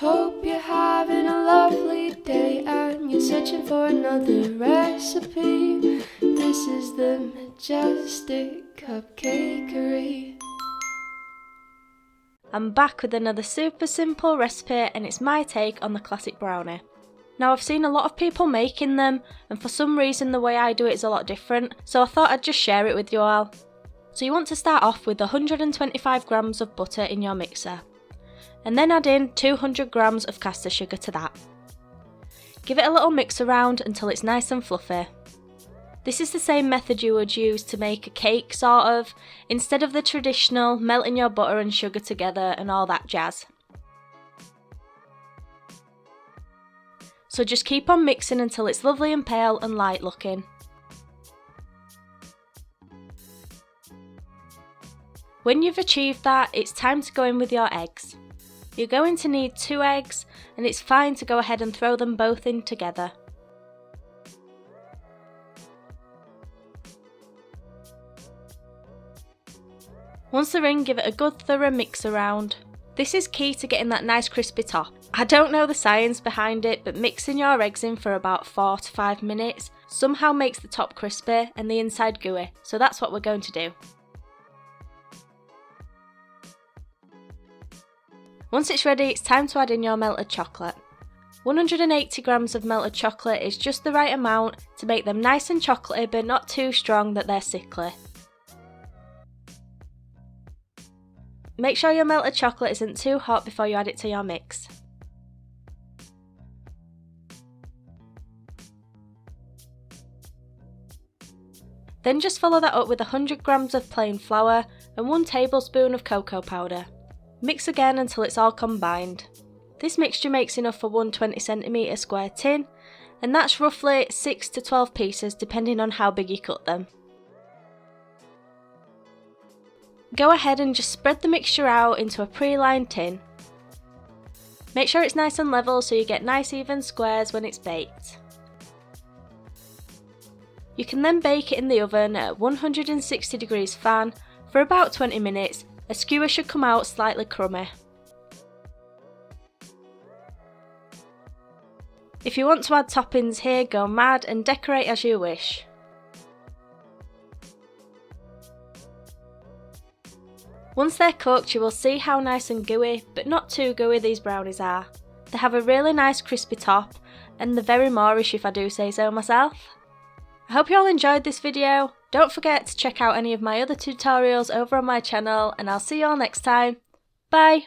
Hope you're having a lovely day and you're searching for another recipe. This is the Majestic Cupcakery. I'm back with another super simple recipe, and it's my take on the classic brownie. Now, I've seen a lot of people making them, and for some reason the way I do it is a lot different, so I thought I'd just share it with you all. So you want to start off with 125 grams of butter in your mixer, and then add in 200 grams of caster sugar to that. Give it a little mix around until it's nice and fluffy. This is the same method you would use to make a cake, sort of, instead of the traditional melting your butter and sugar together and all that jazz. So just keep on mixing until it's lovely and pale and light looking. When you've achieved that, it's time to go in with your eggs. You're going to need 2 eggs, and it's fine to go ahead and throw them both in together. Once they're in, give it a good thorough mix around. This is key to getting that nice crispy top. I don't know the science behind it, but mixing your eggs in for about 4 to 5 minutes somehow makes the top crispy and the inside gooey, so that's what we're going to do. Once it's ready, it's time to add in your melted chocolate. 180 grams of melted chocolate is just the right amount to make them nice and chocolatey but not too strong that they're sickly. Make sure your melted chocolate isn't too hot before you add it to your mix. Then just follow that up with 100 grams of plain flour and 1 tablespoon of cocoa powder. Mix again until it's all combined. This mixture makes enough for 1 20cm square tin, and that's roughly 6 to 12 pieces depending on how big you cut them. Go ahead and just spread the mixture out into a pre-lined tin. Make sure it's nice and level so you get nice even squares when it's baked. You can then bake it in the oven at 160 degrees fan for about 20 minutes. A skewer should come out slightly crummy. If you want to add toppings here, go mad and decorate as you wish. Once they're cooked, you will see how nice and gooey, but not too gooey, these brownies are. They have a really nice crispy top, and they're very Moorish if I do say so myself. I hope you all enjoyed this video. Don't forget to check out any of my other tutorials over on my channel, and I'll see you all next time. Bye!